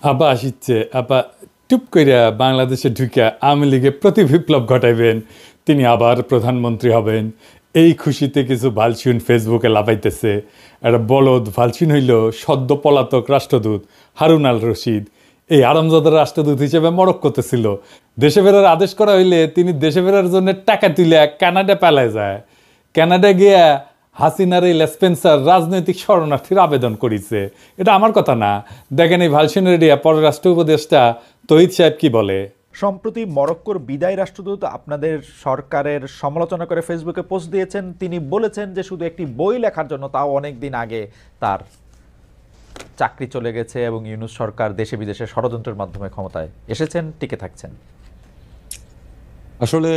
আবার আসিচ্ছে আবার টুপ কইরা বাংলাদেশে ঢুকিয়া আওয়ামী লীগে প্রতি বিপ্লব ঘটাইবেন, তিনি আবার প্রধানমন্ত্রী হবেন। এই খুশিতে কিছু ভালসিউন ফেসবুকে লাফাইতেছে। একটা বলদ ভালসিউন হইল সদ্য পলাতক রাষ্ট্রদূত হারুন আল রশিদ। এই আরামজাদার রাষ্ট্রদূত হিসেবে মরক্কোতে ছিল। দেশে ফেরার আদেশ করা হইলে তিনি দেশে ফেরার জন্য টাকা তুলে কানাডা পালায় যায়। কানাডা গিয়া হাসিনার এই লেসপেন্সার রাজনৈতিক শরণার্থীর আবেদন করেছে। এটা আমার কথা না, দেখেন এই ভালসিনের পররাষ্ট্র উপদেষ্টা তহিদ সাহেব কি বলে। সম্প্রতি মরক্কোর বিদায়ী রাষ্ট্রদূত আপনাদের সরকারের সমালোচনা করে ফেসবুকে পোস্ট দিয়েছেন। তিনি বলেছেন যে শুধু একটি বই লেখার জন্য, তাও অনেক দিন আগে, তার চাকরি চলে গেছে এবং ইউনূস সরকার দেশে বিদেশে ষড়যন্ত্রের মাধ্যমে ক্ষমতায় এসেছেন, টিকে থাকছেন। আসলে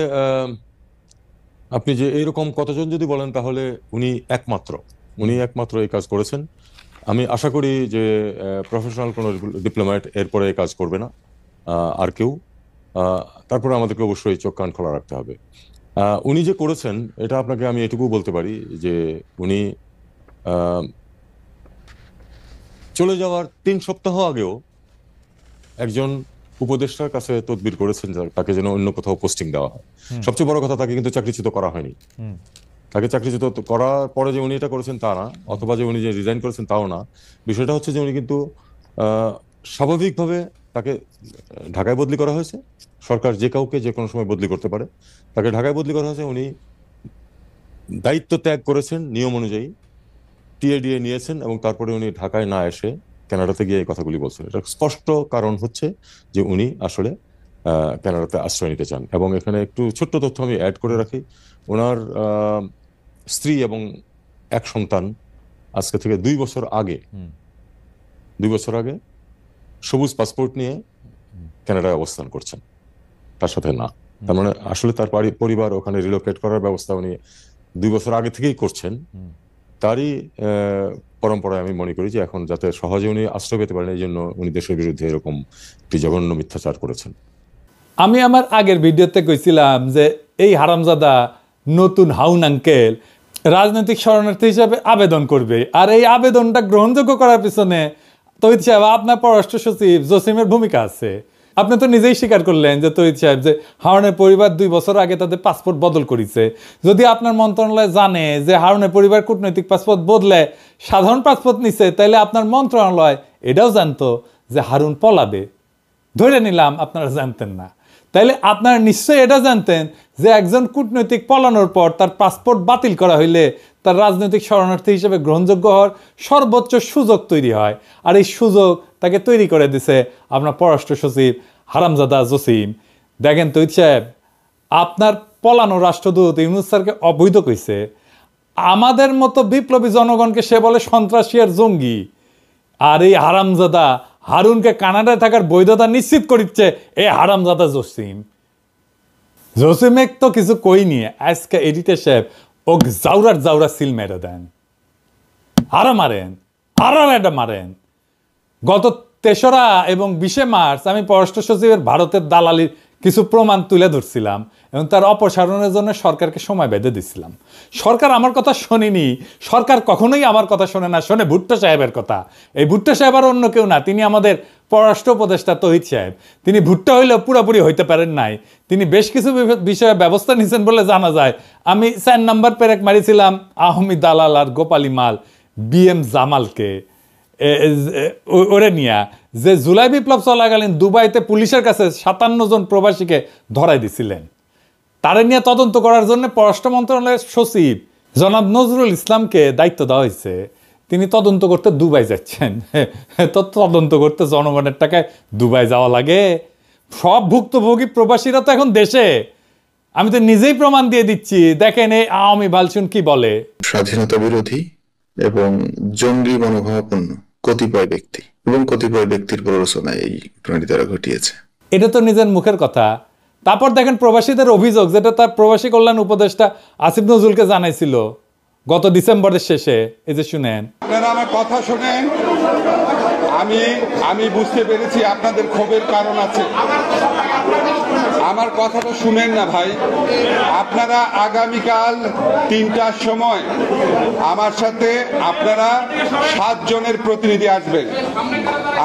আপনি যে এইরকম কতজন যদি বলেন তাহলে উনি একমাত্র এই কাজ করেছেন। আমি আশা করি যে প্রফেশনাল কোনো ডিপ্লোম্যাট এরপরে এই কাজ করবে না আর কেউ। তারপরে আমাদেরকে অবশ্যই চোখ কান খোলা রাখতে হবে। উনি যে করেছেন এটা আপনাকে আমি এটুকু বলতে পারি যে উনি চলে যাওয়ার 3 সপ্তাহ আগেও একজন উপদেষ্টার কাছে তদবির করেছেন তাকে যেন অন্য কোথাও পোস্টিং দেওয়া হয়। সবচেয়ে বড় কথা, তাকে কিন্তু চাকরিচ্যুত করা হয়নি। তাকে চাকরিচ্যুত করার পরে যে উনি এটা করেছেন তা না, অথবা যে উনি যে রিজাইন করেছেন তাও না। বিষয়টা হচ্ছে যে উনি কিন্তু স্বাভাবিকভাবে তাকে ঢাকায় বদলি করা হয়েছে। সরকার যে কাউকে যে কোনো সময় বদলি করতে পারে, তাকে ঢাকায় বদলি করা হয়েছে। উনি দায়িত্ব ত্যাগ করেছেন নিয়ম অনুযায়ী, টিএডিএ নিয়েছেন এবং তারপরে উনি ঢাকায় না এসে কানাডাতে গিয়ে এই কথাগুলি বলছেন। এটা স্পষ্ট কারণ হচ্ছে যে উনি আসলে কানাডাতে আশ্রয় নিতে চান। এবং এখানে একটু ছোট্ট তথ্য আমি অ্যাড করে রাখি। ওনার স্ত্রী এবং এক সন্তান আজকে থেকে 2 বছর আগে সবুজ পাসপোর্ট নিয়ে কানাডায় অবস্থান করছেন, তার সাথে না। তার মানে আসলে তার পরিবার ওখানে রিলোকেট করার ব্যবস্থা উনি 2 বছর আগে থেকেই করছেন। তারই পরম্পরায় আমি মনে করি যে এখন যাতে সহজে উনি আশ্রয় পেতে পারেন, এই জন্য উনি দেশের বিরুদ্ধে এরকম একটি জঘন্য মিথ্যাচার করেছেন। আমি আমার আগের ভিডিওতে কইছিলাম যে এই হারামজাদা নতুন হাউন আঙ্কেল রাজনৈতিক শরণার্থী হিসাবে আবেদন করবে, আর এই আবেদনটা গ্রহণযোগ্য করার পিছনে তহিদ সাহেব আপনার পররাষ্ট্র সচিব জসিমের ভূমিকা আছে। আপনি তো নিজেই স্বীকার করলেন যে তহিদ সাহেব যে হারুনের পরিবার 2 বছর আগে তাদের পাসপোর্ট বদল করেছে। যদি আপনার মন্ত্রণালয় জানে যে হারুনের পরিবার কূটনৈতিক পাসপোর্ট বদলে সাধারণ পাসপোর্ট নিছে, তাইলে আপনার মন্ত্রণালয় এটাও জানতো যে হারুন পলাবে। ধরে নিলাম আপনারা জানতেন না, তাইলে আপনারা নিশ্চয়ই এটা জানতেন যে একজন কূটনৈতিক পলানোর পর তার পাসপোর্ট বাতিল করা হইলে তার রাজনৈতিক শরণার্থী হিসেবে গ্রহণযোগ্য হওয়ার সর্বোচ্চ সুযোগ তৈরি হয়। আর এই সুযোগ তাকে তৈরি করে দিছে আপনার পররাষ্ট্র সচিব হারামজাদা জসিম। দেখেন তহিদ সাহেব, আপনার পলানো রাষ্ট্রদূত ইউনূস স্যারকে অবৈধ কইছে। আমাদের মতো বিপ্লবী জনগণকে সে বলে সন্ত্রাসী আর জঙ্গি। আর এই হারামজাদা হারুনকে কানাডায় থাকার বৈধতা নিশ্চিত করিচ্ছে এই হারামজাদা জসিমে তো কিছু কই নিয়ে আজকে এডিটর সাহেব ও জাউরা সিল মেরে দেন, আরো মারেন, আরো এটা মারেন। গত 3রা এবং 20শে মার্চ আমি পররাষ্ট্র সচিবের ভারতের দালালির কিছু প্রমাণ তুলে ধরছিলাম এবং তার অপসারণের জন্য সরকারকে সময় বেঁধে দিচ্ছিলাম। সরকার আমার কথা শোনেনি। সরকার কখনোই আমার কথা শোনে না, শোনে ভুট্টো সাহেবের কথা। এই ভুট্টো সাহেব আর অন্য কেউ না, তিনি আমাদের পররাষ্ট্র উপদেষ্টা তহিদ সাহেব। তিনি ভুট্টো হইলেও পুরোপুরি হইতে পারেন নাই। তিনি বেশ কিছু বিষয়ে ব্যবস্থা নিয়েছেন বলে জানা যায়। আমি 4 নম্বর পেরেক মারিছিলাম আহমি দালাল আর গোপালী মাল BM জামালকে ওরে নিয়া, যে জুলাই বিপ্লব চলাকালীন দুবাইতে পুলিশের কাছে 57 জন প্রবাসীকে ধরাই দিছিলেন। তারে নিয়ে তদন্ত করার জন্য পররাষ্ট্র মন্ত্রণালয়ের সচিব জনাব নজরুল ইসলামকে দায়িত্ব দেওয়া হয়েছে। তিনি তদন্ত করতে দুবাই যাচ্ছেন। তো তদন্ত করতে জনগণের টাকায় দুবাই যাওয়া লাগে? সব ভুক্তভোগী প্রবাসীরা তো এখন দেশে। আমি তো নিজেই প্রমাণ দিয়ে দিচ্ছি। দেখেন এই আওয়ামী ভালসুন কি বলে। স্বাধীনতা বিরোধী এবং জঙ্গি মনোভাবাপন্ন কতিপয় ব্যক্তি এবং কতিপয় ব্যক্তির প্ররোচনায় এই ঘটনাটি তারা ঘটিয়েছে। এটা তো নিজের মুখের কথা। তারপর দেখেন প্রবাসীদের অভিযোগ, যেটা তার প্রবাসী কল্যাণ উপদেষ্টা আসিফ নজরুলকে জানাইছিল গত ডিসেম্বরের শেষে। এই যে শুনেন, আপনারা আমার কথা শুনেন। আমি বুঝতে পেরেছি আপনাদের ক্ষোভের কারণ আছে। আমার কথাটা শুনেন না ভাই। আপনারা আগামীকাল 3টার সময় আমার সাথে আপনারা 7 জনের প্রতিনিধি আসবেন।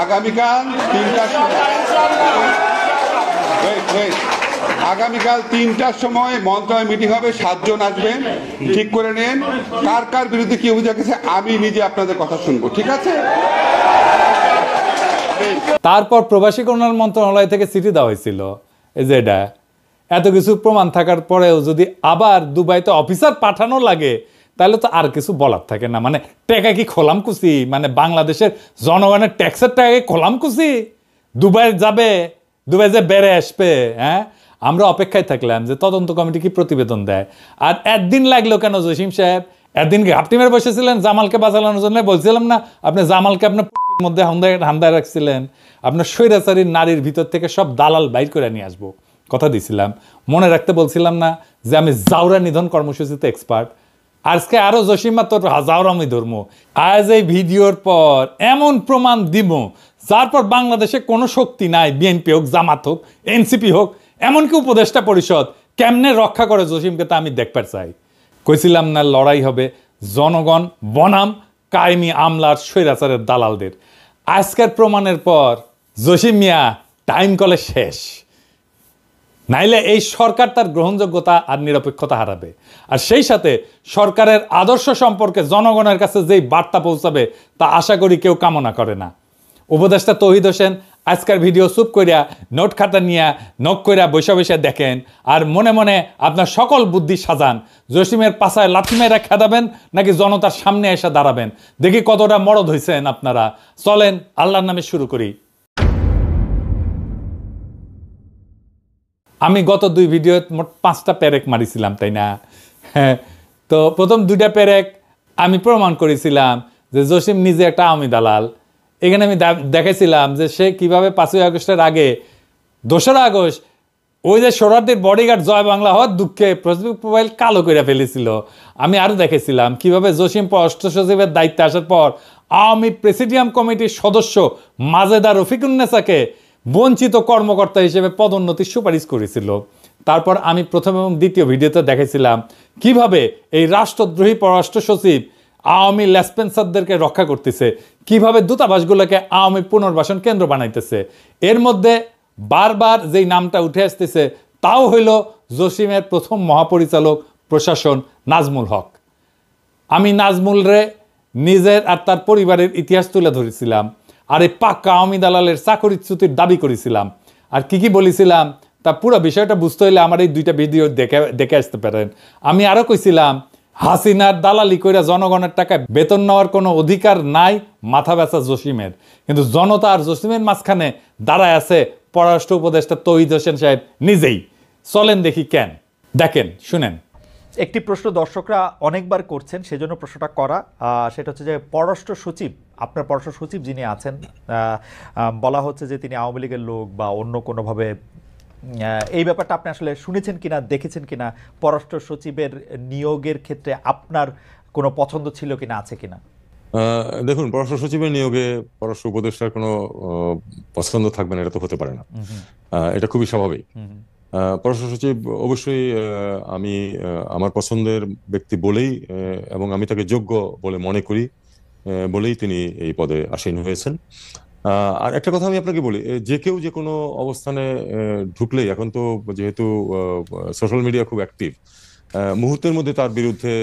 আগামীকাল 3টার সময় আগামীকাল 3টার সময় মন্ত্রণালয় মিটিং হবে, 7 জন আসবেন, ঠিক করে নেন কার কার বিরুদ্ধে কি অভিযোগ আছে, আমি নিজে আপনাদের কথা শুনবো, ঠিক আছে? তারপর প্রবাসী কল্যাণ মন্ত্রণালয় থেকে চিঠি দেওয়া হয়েছিল, এই যে এটা এত কিছু প্রমাণ থাকার পরেও যদি আবার দুবাইতে অফিসার পাঠানো লাগে তাহলে তো আর কিছু বলার থাকে না। মানে টাকা কি খোলাম কুচি, মানে বাংলাদেশের জনগণের ট্যাক্সের টাকা কি খোলাম কুচি? দুবাই যাবে, দুবাই যে বেড়ে আসবে। হ্যাঁ, আমরা অপেক্ষায় থাকলাম যে তদন্ত কমিটি কি প্রতিবেদন দেয়। আর একদিন লাগলো কেন জসিম সাহেব? একদিন ঘাপটি মেরে বসেছিলেন জামালকে বাঁচানোর জন্য। বলছিলাম না আপনি জামালকে আপনার মধ্যে হামদায় রাখছিলেন, আপনার স্বৈরাচারী নারীর ভিতর থেকে সব দালাল বাইর করে নিয়ে আসবো, কথা দিছিলাম। মনে রাখতে বলছিলাম না যে আমি জাউরা নিধন কর্মসূচিতে এক্সপার্ট। আজকে আরো জসিমা তোর জাউরামি ধর্ম। আজ এই ভিডিওর পর এমন প্রমাণ দিব যার পর বাংলাদেশে কোনো শক্তি নাই, বিএনপি হোক, জামাত হোক, এনসিপি হোক, এমনকি উপদেষ্টা পরিষদ কেমনে রক্ষা করে জসিমকে তা আমি দেখবার চাই। কইছিলাম না লড়াই হবে জনগণ বনাম কায়েমি আমলার স্বৈরাচারের দালালদের। আজকের প্রমাণের পর জসিম মিয়া টাইম কলে শেষ, নাইলে এই সরকার তার গ্রহণযোগ্যতা আর নিরপেক্ষতা হারাবে। আর সেই সাথে সরকারের আদর্শ সম্পর্কে জনগণের কাছে যেই বার্তা পৌঁছাবে তা আশা করি কেউ কামনা করে না। উপদেষ্টা তৌহিদ হোসেন আজকের ভিডিও চুপ করিয়া নোট খাতা নিয়ে নখ কইরা বৈশা বৈশা দেখেন আর মনে মনে আপনার সকল বুদ্ধি সাজান। জসিমের পাশায় লাথি মেয়েরা খেদাবেন নাকি জনতার সামনে এসে দাঁড়াবেন, দেখি কতটা মরদ হয়েছেন আপনারা। চলেন আল্লাহর নামে শুরু করি। আমি গত 2 ভিডিও মোট 5টা প্যারেক মারিছিলাম, তাই না? হ্যাঁ, তো প্রথম 2টা প্যারেক আমি প্রমাণ করেছিলাম যে জসিম নিজে একটা আওয়ামী দালাল। এখানে আমি দেখাইছিলাম যে সে কিভাবে 5ই আগস্টের আগে 2রা আগস্ট ওই যে শরণার্থীর বডিগার্ড জয় বাংলা হওয়ার দুঃখে ফেসবুক প্রোফাইল কালো করে ফেলেছিল। আমি আরও দেখেছিলাম কিভাবে জসিম পররাষ্ট্র সচিবের দায়িত্বে আসার পর আওয়ামী প্রেসিডিয়াম কমিটির সদস্য মাজেদা রফিকুন্নেসাকে বঞ্চিত কর্মকর্তা হিসেবে পদোন্নতির সুপারিশ করেছিল। তারপর আমি প্রথম এবং দ্বিতীয় ভিডিওতে দেখেছিলাম কিভাবে এই রাষ্ট্রদ্রোহী পররাষ্ট্র সচিব আওয়ামী লেসপেন্সারদেরকে রক্ষা করতেছে, কিভাবে দূতাবাসগুলোকে আওয়ামী পুনর্বাসন কেন্দ্র বানাইতেছে। এর মধ্যে বারবার যেই নামটা উঠে আসতেছে তাও হইল জসিমের প্রথম মহাপরিচালক প্রশাসন নাজমুল হক। আমি নাজমুলরে নিজের আর তার পরিবারের ইতিহাস তুলে ধরেছিলাম, আর এই পাক্কা আওয়ামী দালালের চাকরিচ্যুতির দাবি করেছিলাম। আর কি বলেছিলাম তা পুরো বিষয়টা বুঝতে হইলে আমার এই 2টা ভিডিও দেখে আসতে পারেন। আমি আরও কইছিলাম হাসিনার দালালি কইরা জনগণের টাকায় বেতন নেওয়ার কোনো অধিকার নাই মাথা ব্যথা জসিমের, কিন্তু জনতা আর জসিমের মাঝখানে দাঁড়ায় আছে পররাষ্ট্র উপদেষ্টা তৌহিদ হোসেন সাহেব নিজেই। চলেন দেখি কেন, দেখেন শুনেন। একটি প্রশ্ন দর্শকরা অনেকবার করছেন, সেজন্য প্রশ্নটা করা। সেটা হচ্ছে যে পররাষ্ট্র সচিব, আপনার পররাষ্ট্র সচিব যিনি আছেন, বলা হচ্ছে যে তিনি আওয়ামী লীগের লোক বা অন্য কোনোভাবে, এই ব্যাপারটা আপনি আসলে শুনেছেন কিনা, দেখেছেন কিনা? পররাষ্ট্র সচিবের নিয়োগের ক্ষেত্রে আপনার কোনো পছন্দ ছিল কিনা, আছে কিনা? দেখুন, পররাষ্ট্র সচিবের নিয়োগে পররাষ্ট্র উপদেষ্টার কোনো পছন্দ থাকবে না, এটা তো হতে পারে না। এটা খুবই স্বাভাবিক। পররাষ্ট্র সচিব অবশ্যই আমি আমার পছন্দের ব্যক্তি বলেই এবং আমি তাকে যোগ্য বলে মনে করি বলেই তিনি এই পদে আসীন হয়েছেন। আর একটা কথা আমি আপনাকে বলি, যে কেউ যে কোনো অবস্থানে ঢুকলেই, এখন তো যেহেতু সোশ্যাল মিডিয়া খুব অ্যাক্টিভ, মুহূর্তের মধ্যে তার বিরুদ্ধে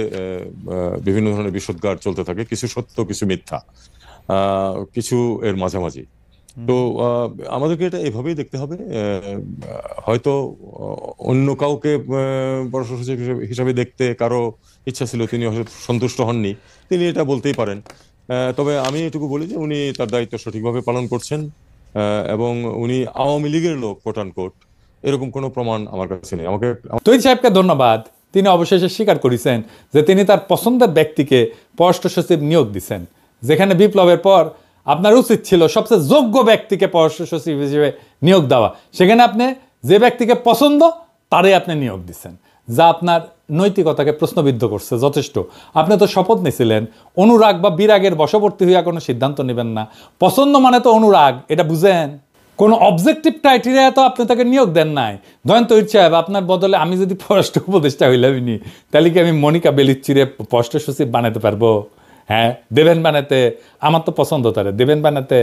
বিভিন্ন ধরনের বিষোদ্গার চলতে থাকে, কিছু সত্য কিছু মিথ্যা, কিছু এর মাঝামাঝি। তো আমাদেরকে এটা এভাবেই দেখতে হবে। হয়তো অন্য কাউকে পররাষ্ট্র সচিব হিসাবে দেখতে কারো ইচ্ছা ছিল, তিনি সন্তুষ্ট হননি, তিনি এটা বলতেই পারেন। তবে আমি এটুকু বলি যে উনি তার দায়িত্ব সঠিকভাবে পালন করছেন এবং উনি আওয়ামী লীগের লোক কোট অ্যান্ড কোট, এরকম কোনো প্রমাণ আমার কাছে নেই। আমাকে তৌহিদ সাহেবকে ধন্যবাদ, তিনি অবশেষে স্বীকার করেছেন যে তিনি তার পছন্দের ব্যক্তিকে পররাষ্ট্র সচিব নিয়োগ দিচ্ছেন, যেখানে বিপ্লবের পর আপনার উচিত ছিল সবচেয়ে যোগ্য ব্যক্তিকে পররাষ্ট্র সচিব হিসেবে নিয়োগ দেওয়া। সেখানে আপনি যে ব্যক্তিকে পছন্দ তারই আপনি নিয়োগ দিচ্ছেন, যা আপনার নৈতিকতাকে প্রশ্নবিদ্ধ করছে যথেষ্ট। আপনি তো শপথ নিয়েছিলেন অনুরাগ বা বিরাগের বশবর্তী হইয়া কোনো সিদ্ধান্ত নেবেন না। পছন্দ মানে তো অনুরাগ, এটা বুঝেন। কোনো অবজেক্টিভ ক্রাইটেরিয়া তো আপনি তাকে নিয়োগ দেন নাই। ধরেন তৌহিদ সাহেব, আপনার বদলে আমি যদি পররাষ্ট্র উপদেষ্টা হইলামই, তাহলে কি আমি মনিকা বেলিচ্চিরে পররাষ্ট্র সচিব বানাতে পারবো? হ্যাঁ, দেবেন বানাতে, আমার তো পছন্দ তারে দেবেন বানাতে।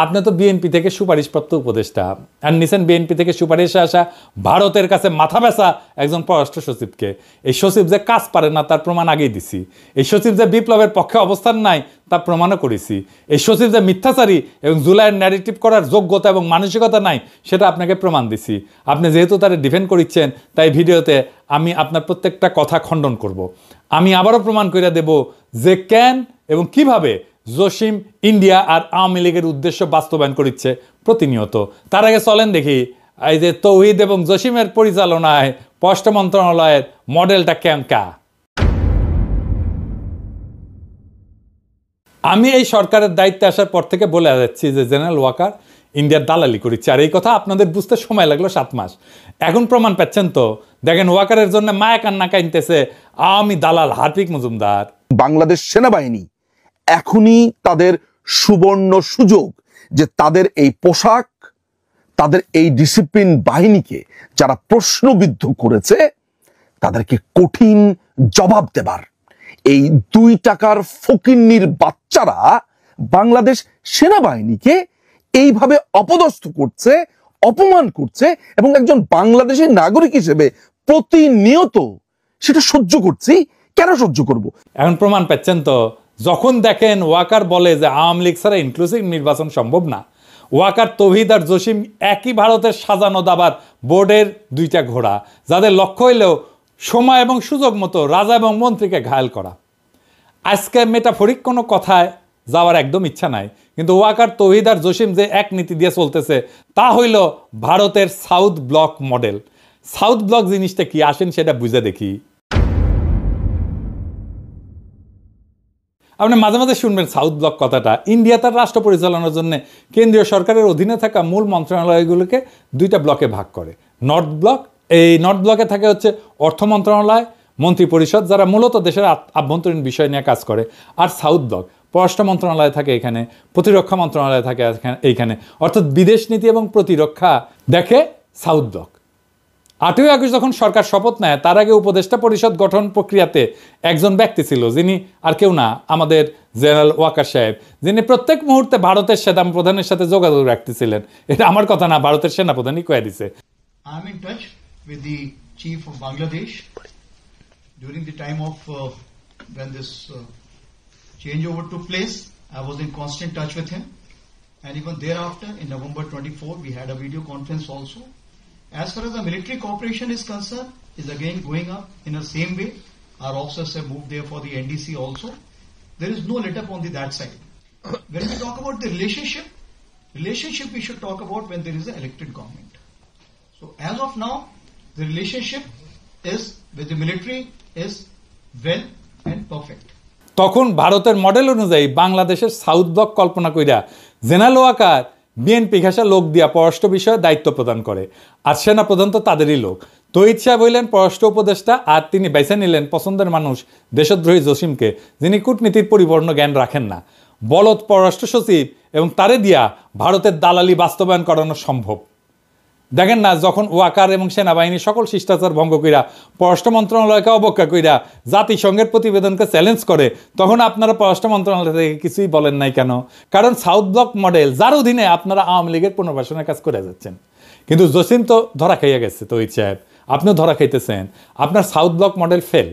আপনি তো বিএনপি থেকে সুপারিশপ্রাপ্ত উপদেষ্টা, আর নিছেন বিএনপি থেকে সুপারিশে আসা ভারতের কাছে মাথা ব্যথা একজন পররাষ্ট্র সচিবকে। এই সচিব যে কাজ পারে না তার প্রমাণ আগেই দিছি। এই সচিব যে বিপ্লবের পক্ষে অবস্থান নাই তার প্রমাণও করেছি। এই সচিব যে মিথ্যাচারী এবং জুলাইয়ের ন্যারেটিভ করার যোগ্যতা এবং মানসিকতা নাই সেটা আপনাকে প্রমাণ দিছি। আপনি যেহেতু তারা ডিফেন্ড করিচ্ছেন, তাই ভিডিওতে আমি আপনার প্রত্যেকটা কথা খণ্ডন করব। আমি আবারও প্রমাণ করে দেব যে কেন এবং কিভাবে জসিম ইন্ডিয়া আর আওয়ামী লীগের উদ্দেশ্য বাস্তবায়ন করছে প্রতিনিয়ত। তার আগে চলেন দেখি এই যে তৌহিদ এবং জসিমের পরিচালনায় পররাষ্ট্র মন্ত্রণালয়ের মডেলটা কেমকা। আমি এই সরকারের দায়িত্বে আসার পর থেকে বলে যাচ্ছি যে জেনারেল ওয়াকার ইন্ডিয়ার দালালি করেছে, আর এই কথা আপনাদের বুঝতে সময় লাগলো 7 মাস। এখন প্রমাণ পাচ্ছেন তো, দেখেন ওয়াকারের জন্য মায়া কান্না কাইনতেছে আওয়ামী দালাল হার্পিক মজুমদার। বাংলাদেশ সেনাবাহিনী এখনই তাদের সুবর্ণ সুযোগ যে তাদের এই পোশাক, তাদের এই ডিসিপ্লিন বাহিনীকে যারা প্রশ্নবিদ্ধ করেছে তাদেরকে কঠিন জবাব দেবার। এই 2 টাকার ফকিন্নির বাচ্চারা বাংলাদেশ সেনাবাহিনীকে এইভাবে অপদস্থ করছে, অপমান করছে এবং একজন বাংলাদেশের নাগরিক হিসেবে প্রতিনিয়ত সেটা সহ্য করছি। কেন সহ্য করব? এখন প্রমাণ পাচ্ছেন তো, যখন দেখেন ওয়াকার বলে যে আওয়ামী লীগ ছাড়া ইনক্লুসিভ নির্বাচন সম্ভব না, ওয়াকার, তৌহিদ আর জসিম একই ভারতের সাজানো দাবার বোর্ডের 2টা ঘোড়া, যাদের লক্ষ্য হইলেও সময় এবং সুযোগ মতো রাজা এবং মন্ত্রীকে ঘায়েল করা। আজকে মেটাফরিক কোনো কথায় যাওয়ার একদম ইচ্ছা নাই, কিন্তু ওয়াকার, তৌহিদ আর জসিম যে এক নীতি দিয়ে চলতেছে তা হইল ভারতের south block model. South block জিনিসটা কি আসেন সেটা বুঝে দেখি। আপনি মাঝে মাঝে শুনবেন সাউথ ব্লক কথাটা। ইন্ডিয়া তার রাষ্ট্র পরিচালনার জন্য কেন্দ্রীয় সরকারের অধীনে থাকা মূল মন্ত্রণালয়গুলোকে 2টা ব্লকে ভাগ করে। নর্থ ব্লক, এই নর্থ ব্লকে থাকে হচ্ছে অর্থ মন্ত্রণালয়, মন্ত্রী পরিষদ, যারা মূলত দেশের আভ্যন্তরীণ বিষয় নিয়ে কাজ করে। আর সাউথ ব্লক, পররাষ্ট্র মন্ত্রণালয় থাকে এখানে, প্রতিরক্ষা মন্ত্রণালয় থাকে এইখানে, অর্থাৎ বিদেশ নীতি এবং প্রতিরক্ষা দেখে সাউথ ব্লক। 8ই আগস্ট যখন সরকার শপথ নেয় তার আগে উপদেষ্টা পরিষদ গঠন প্রক্রিয়াতে একজন ব্যক্তি ছিল, যিনি আর কেউ না, আমাদের জেনারেল ওয়াকার সাহেব, যিনি প্রত্যেক মুহূর্তে ভারতের সেনা প্রধানের সাথে যোগাযোগ রাখতেছিলেন। এটা আমার কথা না, ভারতের সেনাপ্রধানই কয়ে দিছে। I am in touch with the chief of Bangladesh during the time of when this changeover took place. I was in constant touch with him, and even thereafter in November 24 we had a video conference also. As far as the military cooperation is concerned, is again going up in the same way. Our officers have moved there for the NDC also. There is no let up on that side. When we talk about the relationship we should talk about when there is an elected government. So as of now, the relationship is with the military is well and perfect. তখন ভারতের model অনুযায়ী বাংলাদেশের south block কল্পনা কইরা general Waker BNP ঘেঁষা লোক দিয়া পররাষ্ট্র বিষয়ে দায়িত্ব প্রদান করে, আর সেনা প্রধান তো তাদেরই লোক। তৌহিদ সাহেব হইলেন পররাষ্ট্র উপদেষ্টা, আর তিনি বেছে নিলেন পছন্দের মানুষ দেশদ্রোহী জসিমকে, যিনি কূটনীতির পরিপূর্ণ জ্ঞান রাখেন না। বলদ পররাষ্ট্র সচিব এবং তারে দিয়া ভারতের দালালি বাস্তবায়ন করানো সম্ভব। দেখেন না, যখন ওয়াকার এবং সেনাবাহিনী সকল শিষ্টাচার ভঙ্গ কইরা পররাষ্ট্র মন্ত্রণালয়কে অবজ্ঞা কইরা জাতিসংঘের প্রতিবেদনকে চ্যালেঞ্জ করে, তখন আপনারা পররাষ্ট্র মন্ত্রণালয় থেকে কিছুই বলেন নাই কেন? কারণ সাউথ ব্লক মডেল, যার অধীনে আপনারা আওয়ামী লীগের পুনর্বাসনের কাজ করে যাচ্ছেন। কিন্তু জসিম তো ধরা খাইয়া গেছে, তৌহিদ সাহেব আপনিও ধরা খাইতেছেন। আপনার সাউথ ব্লক মডেল ফেল।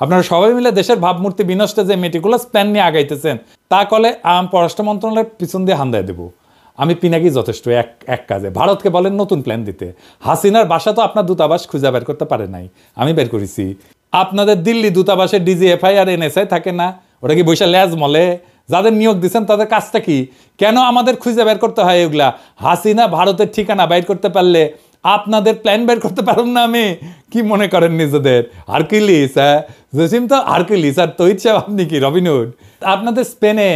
আপনারা সবাই মিলে দেশের ভাবমূর্তি বিনষ্টে যে মেটিকুলাস প্ল্যান নিয়ে আগাইতেছেন, তা কলে পররাষ্ট্র মন্ত্রণালয়ের পিছন দিয়ে হান্দায় দেবো। আমি পিনাকি যথেষ্ট এক কাজে। ভারতকে বলেন নতুন প্ল্যান দিতে। হাসিনার বাসা তো আপনার দূতাবাস খুঁজে বের করতে পারে নাই, আমি বের করেছি। আপনাদের দিল্লি দূতাবাসে ডিজিএফআই আর এনএসআই থাকে না, ওটা কি বৈশা ল্যাজ মলে? যাদের নিয়োগ দিচ্ছেন তাদের কাজটা কি? কেন আমাদের খুঁজে বের করতে হয় এগুলা? হাসিনা ভারতের ঠিকানা বাইর করতে পারলে আপনাদের প্ল্যান বের করতে পারুন না? আমি কি মনে করেন নিজেদের হারকিউলিস? হ্যাঁ, জসিম তো হারকিউলিস, আর তৌহিদ সাহেব আপনি কি রবিনহুড? আপনাদের স্পেনে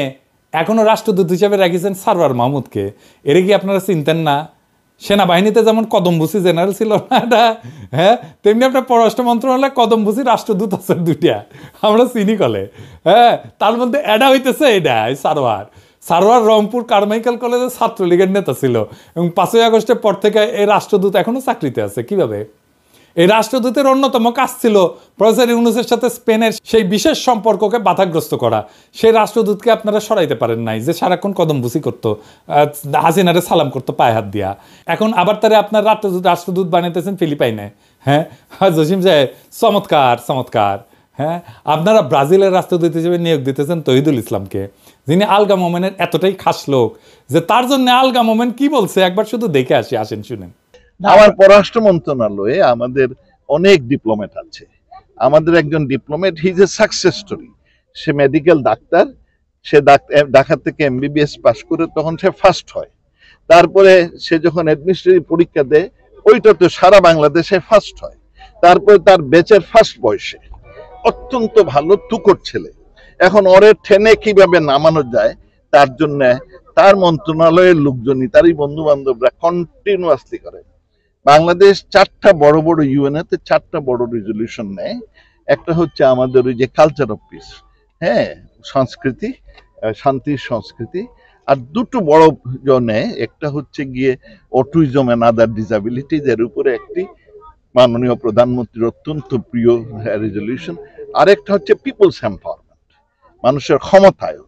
এখনো রাষ্ট্রদূত হিসেবে রাখিয়েছেন সারওয়ার মাহমুদকে। এর কি আপনারা চিনতেন না? সেনাবাহিনীতে যেমন কদমভূষি জেনারেল ছিল না এটা, হ্যাঁ, তেমনি আপনার পররাষ্ট্র মন্ত্রণালয়ে কদমভূষি রাষ্ট্রদূত আছে 2টা, আমরা চিনি কলে। হ্যাঁ, তার মধ্যে এটা হইতেছে এটা সারওয়ার রংপুর কারমাইকেল কলেজের ছাত্রলীগের নেতা ছিল এবং 5ই আগস্টের পর থেকে এই রাষ্ট্রদূত এখনো চাকরিতে আছে। কিভাবে? এই রাষ্ট্রদূতের অন্যতম কাজ ছিল প্রফেসর ইউনূসের সাথে স্পেনের সেই বিশেষ সম্পর্ককে বাধাগ্রস্ত করা। সেই রাষ্ট্রদূতকে আপনারা সরাইতে পারেন নাই, যে সারাক্ষণ কদমবুসি করতো, হাসিনারে সালাম করতো পায়ে হাত দিয়া। এখন আবার তারা আপনার রাষ্ট্রদূত বানাইতেছেন ফিলিপাইনে। হ্যাঁ জসিম সাহেব, চমৎকার চমৎকার। হ্যাঁ, আপনারা ব্রাজিলের রাষ্ট্রদূত হিসেবে নিয়োগ দিতেছেন তহিদুল ইসলামকে, যিনি আলগা মোমেনের এতটাই খাস লোক যে তার জন্য আলগা মোমেন কি বলছে একবার শুধু দেখে আসি, আসেন শুনেন। আমার পররাষ্ট্র মন্ত্রণালয়ে আমাদের অনেক ডিপ্লোমেট আছে। আমাদের একজন diplomat, he is a success story. সে মেডিকেল ডাক্তার, সে ঢাকা থেকে MBBS পাশ করে তখন সে ফার্স্ট হয়। তারপরে সে যখন অ্যাডমিনিস্ট্রেটিভ পরীক্ষা দেয় ওইটা তো সারা বাংলাদেশে ফার্স্ট হয়। তারপরে তার ব্যাচের ফার্স্ট বয়সে, অত্যন্ত ভালো তুকর ছেলে। এখন ওরে ঠেনে কিভাবে নামানো যায় তার জন্য তার মন্ত্রণালয়ের লোকজনই, তারই বন্ধু বান্ধবরা কন্টিনিউয়াসলি করে। বাংলাদেশ 4টা বড় বড় ইউএনএতে 4টা বড় রেজলিউশন নেয়। একটা হচ্ছে আমাদের ওই যে কালচার অফ পিস, হ্যাঁ, সংস্কৃতি, শান্তির সংস্কৃতি। আর দুটো বড় নেয়, একটা হচ্ছে গিয়ে অটিজম এন্ড আদার ডিসএবিলিটিজ, এর উপরে একটি মাননীয় প্রধানমন্ত্রীর অত্যন্ত প্রিয় রেজলিউশন। আরেকটা হচ্ছে পিপলস এম্পাওয়ারমেন্ট, মানুষের ক্ষমতায়ন।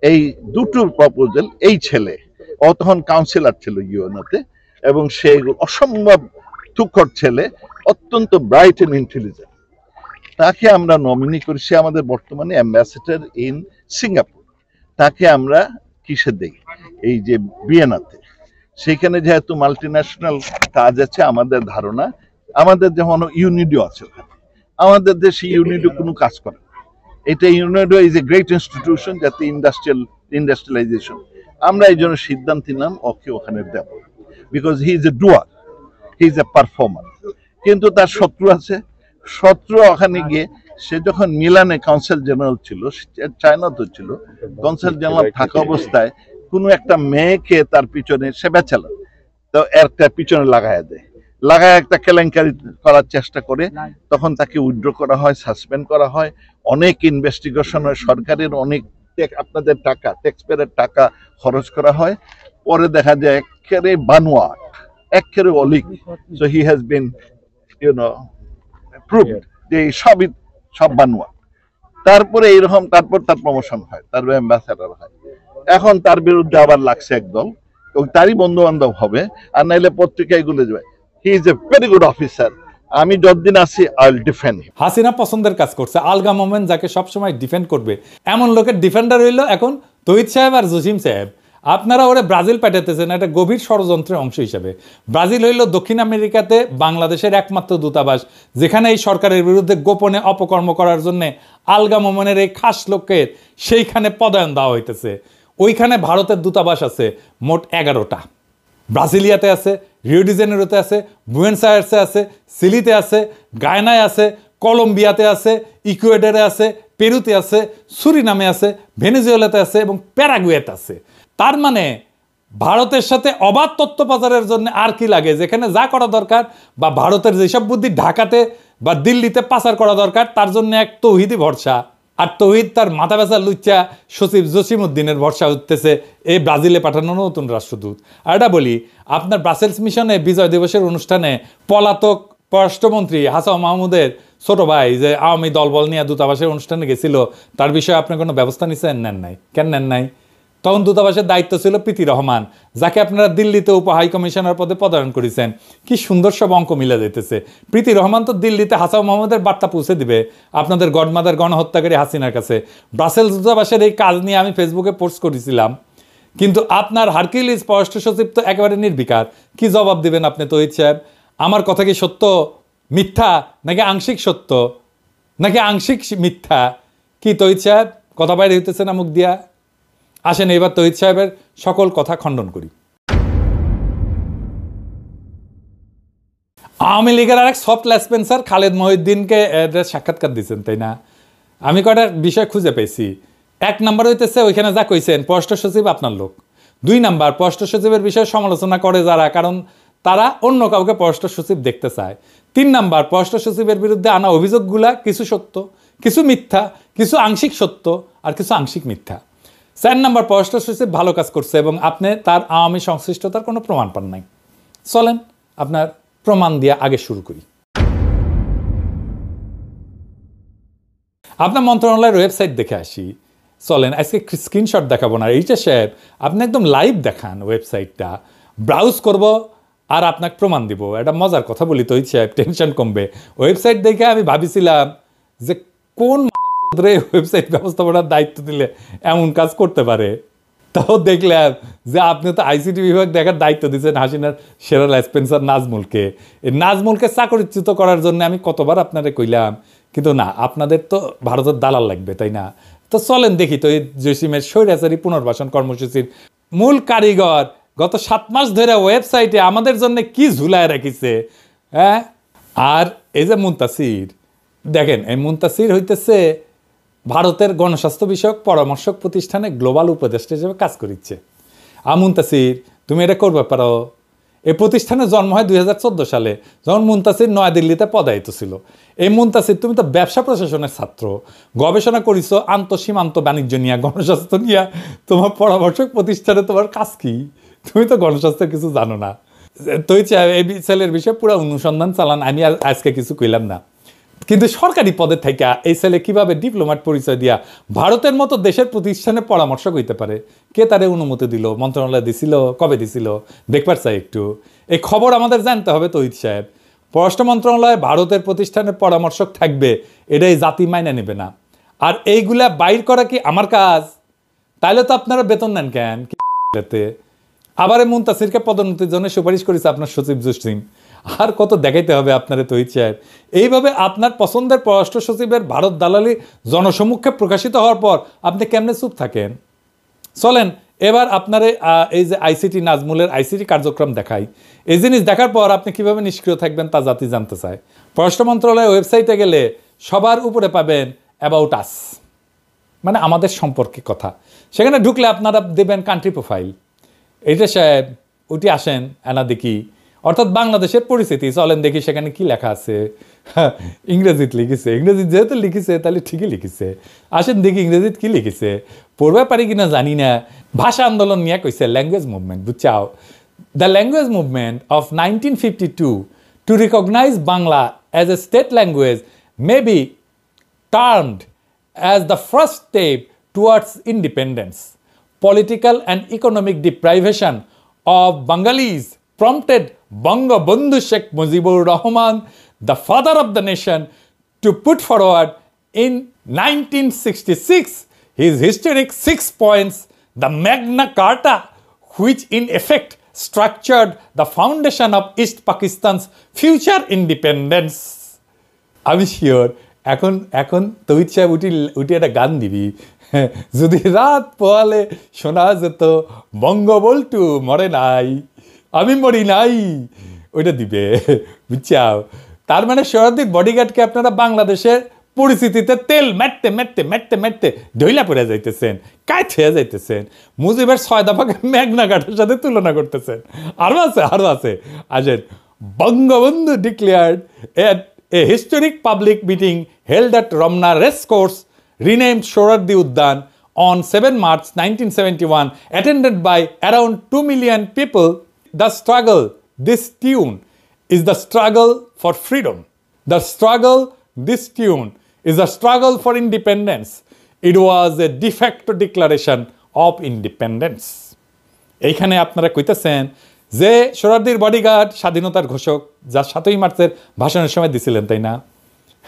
এই দুটোর প্রপোজাল এই ছেলে, ও তখন কাউন্সিলর ছিল ইউএনওতে, এবং সে অসম্ভব তুখর ছেলে, অত্যন্ত ব্রাইট এন্ড ইন্টেলিজেন্ট। তাকে আমরা নমিনি করি। সে আমাদের বর্তমানে অ্যাম্বাসেডর ইন সিঙ্গাপুর। তাকে আমরা কিসে দেই, এই যে ভিয়েনাতে। সেখানে যেহেতু মাল্টিন্যাশনাল কাজ আছে, আমাদের ধারণা, আমাদের যেমন ইউনিডো আছে ওখানে, আমাদের দেশে ইউনিডো কোনো কাজ করে না। এটা UNIDO is a great institution, যাতে ইন্ডাস্ট্রিয়ালাইজেশন। আমরা এই জন্য সিদ্ধান্ত নিলাম ওকে ওখানে দেব, because he is a doer, he is a performer. কিন্তু তার শত্রু আছে। শত্রু ওখানে গিয়ে, সে যখন মিলানে কাউন্সিল জেনারেল ছিল, চায়না তো ছিল, কাউন্সিল জেনারেল থাকা অবস্থায় কোনো একটা মেয়েকে তার পিছনে, সে ব্যাচেলর, তো একটা পিছনে লাগায় একটা কেলেঙ্কারি করার চেষ্টা করে। তখন তাকে উইথড্র করা হয়, সাসপেন্ড করা হয়, অনেক ইনভেস্টিগেশন হয়, সরকারের অনেক আপনাদের টাকা, ট্যাক্সপেয়ারের টাকা খরচ করা হয়। পরে দেখা যায় একেবারে বানোয়াট, একেবারে অলিক। So he has been proved যে সব বানোয়াট। তারপরে এইরকম, তারপর তার প্রমোশন হয়, তার অ্যাম্বাসেডর হয়। এখন তার বিরুদ্ধে আবার লাগছে একদল, তারই বন্ধু বান্ধব হবে, আর নাইলে পত্রিকায় গুলো যাবে। হি is a very good officer. আমি যতদিন আছি আই উইল ডিফেন্ড হিম। হাসিনা পছন্দের কাজ করছে। আলগা মোমেন যাকে সবসময় ডিফেন্ড করবে, এমন লোকের ডিফেন্ডার হইল এখন তহিদ সাহেব আর জসিম সাহেব। আপনারা ওরে ব্রাজিল পাঠাতেছেন একটা গভীর ষড়যন্ত্রের অংশ হিসেবে। ব্রাজিল হইল দক্ষিণ আমেরিকাতে বাংলাদেশের একমাত্র দূতাবাস, যেখানে এই সরকারের বিরুদ্ধে গোপনে অপকর্ম করার জন্য আলগা মোমেনের এই খাস লোকের সেইখানে পদায়ন দেওয়া হইতেছে। ওইখানে ভারতের দূতাবাস আছে মোট 11টা। ব্রাজিলিয়াতে আছে, রিও ডি জেনেরোতে আছে, বুয়েন্স আয়ার্সে আছে, সিলিতে আছে, গায়নায় আছে, কলম্বিয়াতে আছে, ইকুয়েডরে আছে, পেরুতে আছে, সুরিনামে আছে, ভেনেজুয়েলাতে আছে এবং প্যারাগুয়েতে আছে। তার মানে ভারতের সাথে অবাধ তথ্য পাচারের জন্য আর কি লাগে, যেখানে যা করা দরকার, বা ভারতের যেসব বুদ্ধি ঢাকাতে বা দিল্লিতে পাচার করা দরকার, তার জন্য এক তৌহিদি ভরসা। আর তৌহিদ তার মাথা ব্যথা লুচ্চা সচিব জসিম উদ্দিনের ভরসা উঠতেছে এই ব্রাজিলে পাঠানো নতুন রাষ্ট্রদূত। আর এটা বলি, আপনার ব্রাসেলস মিশনে বিজয় দিবসের অনুষ্ঠানে পলাতক পররাষ্ট্রমন্ত্রী হাসান মাহমুদের ছোট ভাই যে আওয়ামী দলবল নিয়ে দূতাবাসের অনুষ্ঠানে গেছিল, তার বিষয়ে আপনি কোনো ব্যবস্থা নিচ্ছেন? নেন নাই। কেন নেন নাই? তখন দূতাবাসের দায়িত্ব ছিল প্রীতি রহমান, যাকে আপনারা দিল্লিতে উপ হাই কমিশনার পদে পদায়ন করেছেন। কি সুন্দর সব অঙ্ক মিলে যেতেছে। প্রীতি রহমান তো দিল্লিতে হাসান মাহমুদের বার্তা পৌঁছে দিবে আপনাদের গডমাদার গণহত্যাকারী হাসিনার কাছে। ব্রাসেলস দূতাবাসের এই কাজ নিয়ে আমি ফেসবুকে পোস্ট করেছিলাম, কিন্তু আপনার হারকিউলিস পররাষ্ট্র সচিব তো একেবারে নির্বিকার। কি জবাব দিবেন আপনি তহিদ সাহেব? আমার কথা কি সত্য, মিথ্যা, নাকি আংশিক সত্য, নাকি আংশিক মিথ্যা? কি তহিদ সাহেব, কথা বাইরে হইতেছে না মুখ দিয়া? আসেন এবার তহিদ সাহেবের সকল কথা খণ্ডন করি। আওয়ামী লীগের আর এক সফট লেসপেন্সার খালেদ মহিউদ্দিনকে সাক্ষাৎকার দিচ্ছেন, তাই না? আমি কয়টা বিষয় খুঁজে পেয়েছি। 1 নাম্বার হইতেছে ওইখানে যা কইছেন পররাষ্ট্র সচিব আপনার লোক। 2 নাম্বার, পররাষ্ট্র সচিবের বিষয়ে সমালোচনা করে যারা, কারণ তারা অন্য কাউকে পররাষ্ট্র সচিব দেখতে চায়। 3 নাম্বার, পররাষ্ট্র সচিবের বিরুদ্ধে আনা অভিযোগগুলা কিছু সত্য, কিছু মিথ্যা, কিছু আংশিক সত্য আর কিছু আংশিক মিথ্যা। 4 নাম্বার, পররাষ্ট্র সচিব ভালো কাজ করছে এবং আপনি তার আওয়ামী সংশ্লিষ্টতার কোনো প্রমাণ পান নাই। চলেন আপনার প্রমাণ দিয়ে আগে শুরু করি। আপনার মন্ত্রণালয়ের ওয়েবসাইট দেখে আসি। চলেন আজকে স্ক্রিনশট দেখাবো না, এইটা সাহেব আপনি একদম লাইভ দেখান ওয়েবসাইটটা, ব্রাউজ করব আর আপনাকে প্রমাণ দিব। একটা মজার কথা বলি তো সাহেব, টেনশন কমবে। ওয়েবসাইট দেখে আমি ভাবিছিলাম যে কোন ওয়েবসাইট ব্যবস্থাপনার দায়িত্ব দিলে এমন কাজ করতে পারে। তাও দেখলাম যে আপনি তো আইসিটি বিভাগ দেখার দায়িত্ব দিয়েছেন হাসিনার সেরা স্পেন্সার নাজমুলকে। এই নাজমুলকে চাকরিচ্যুত করার জন্য আমি কতবার আপনারে কইলাম, কিন্তু না, আপনাদের তো ভারতের দালাল লাগবে, তাই না? তো চলেন দেখি তো এই জসিমের স্বৈরাচারী পুনর্বাসন কর্মসূচির মূল কারিগর গত 7 মাস ধরে ওয়েবসাইটে আমাদের জন্য কি ঝুলায় রাখিছে। হ্যাঁ, আর এই যে মুনতাসির, দেখেন এই মুনতাসির হইতেছে ভারতের গণস্বাস্থ্য বিষয়ক পরামর্শক প্রতিষ্ঠানে গ্লোবাল উপদেষ্টা হিসেবে কাজ করিচ্ছে। মুনতাসির, তুমি এটা করবে পারো। এই প্রতিষ্ঠানের জন্ম হয় 2014 সালে, যখন মুনতাসির নয়াদিল্লিতে পদায়িত ছিল। এই মুনতাসির, তুমি তো ব্যবসা প্রশাসনের ছাত্র, গবেষণা করিস আন্তঃসীমান্ত বাণিজ্য নিয়ে, গণস্বাস্থ্য নিয়ে। তোমার পরামর্শক প্রতিষ্ঠানে তোমার কাজ কি? তুমি তো গণস্বাস্থ্যের কিছু জানো না। তো এই ছেলের বিষয়ে পুরো অনুসন্ধান চালান, আমি আর আজকে কিছু কইলাম না। কিন্তু সরকারি পদে থেকে এই ছেলে কিভাবে ডিপ্লোম্যাট পরিচয় দিয়া ভারতের মতো দেশের প্রতিষ্ঠানে পরামর্শক হইতে পারে? কে তারে অনুমতি দিল? মন্ত্রণালয় দিছিল? কবে দিছিল? দেখবার চাই একটু। এই খবর আমাদের জানতে হবে তহিদ সাহেব। পররাষ্ট্র মন্ত্রণালয়ে ভারতের প্রতিষ্ঠানের পরামর্শক থাকবে, এটাই জাতি মাইনে নেবে না। আর এইগুলা বাইর করা কি আমার কাজ? তাইলে তো আপনারা বেতন নেন কেন? আবার এই মুনতাসিরকে পদোন্নতির জন্য সুপারিশ করেছে আপনার সচিব জসিম। আর কত দেখাইতে হবে আপনারে তহিদ সাহেব? এইভাবে আপনার পছন্দের পররাষ্ট্র সচিবের ভারত দালালি জনসমক্ষে প্রকাশিত হওয়ার পর আপনি কেমনে চুপ থাকেন? চলেন এবার আপনারে এই যে আইসিটি নাজমুলের আইসিটি কার্যক্রম দেখাই। এই জিনিস দেখার পর আপনি কিভাবে নিষ্ক্রিয় থাকবেন তা জাতি জানতে চায়। পররাষ্ট্র মন্ত্রণালয়ের ওয়েবসাইটে গেলে সবার উপরে পাবেন অ্যাবাউট আস, মানে আমাদের সম্পর্কে কথা। সেখানে ঢুকলে আপনারা দেবেন কান্ট্রি প্রোফাইল। এইটা সাহেব উঠে আসেন, এনা দেখি, অর্থাৎ বাংলাদেশের পরিস্থিতি। চলেন দেখি সেখানে কি লেখা আছে। ইংরেজিতে লিখেছে, ইংরেজি যেহেতু লিখেছে তাহলে ঠিকই লিখেছে। আসেন দেখি ইংরেজিতে কি লিখেছে, পড়বে পারি কিনা জানি না। ভাষা আন্দোলন নিয়ে কইছে ল্যাঙ্গুয়েজ মুভমেন্ট, বুঝছাও? The language movement of 1952 to recognise Bangla as a state language may be termed as the first step towards independence. Political and economic deprivation of Bengalis prompted Bangabandhu Sheikh Mujibur Rahman, the father of the nation, to put forward in 1966 his historic 6 points, the Magna Carta, which in effect structured the foundation of East Pakistan's future independence. I'm sure এখন এখন তহিদ সাহেব উঠি একটা গান দিবি, যদি রাত পোয়ালে শোনা যেত বঙ্গবল্টু মরে নাই, আমি মরি নাই, ওইটা দিবে, বুঝছাও? তার মানে শহরদিক বডিগার্ডকে আপনারা বাংলাদেশের পরিস্থিতিতে তেল মেটতে মেটতে মেটতে মেটতে ঢইলা পড়ে যাইতেছেন, কাজ হয়ে যাইতেছেন, মুজিবের 6 দফাকে মেঘনা ঘাটের সাথে তুলনা করতেছেন। আরও আছে আসেন। Bangabandhu declared a historic public meeting held at Ramna Racecourse, renamed Sohrawardi Udyan, on 7 March 1971, attended by around 2 million people. The struggle, this tune, is the struggle for freedom. The struggle, this tune, is a struggle for independence. It was a de facto declaration of independence. এইখানে আপনারা কইতেছেন যে সোহরাওয়ার্দীর bodyguard স্বাধীনতার ঘোষক, যা 7ই মার্চের ভাষণের সময় দিছিলেন, তাই না?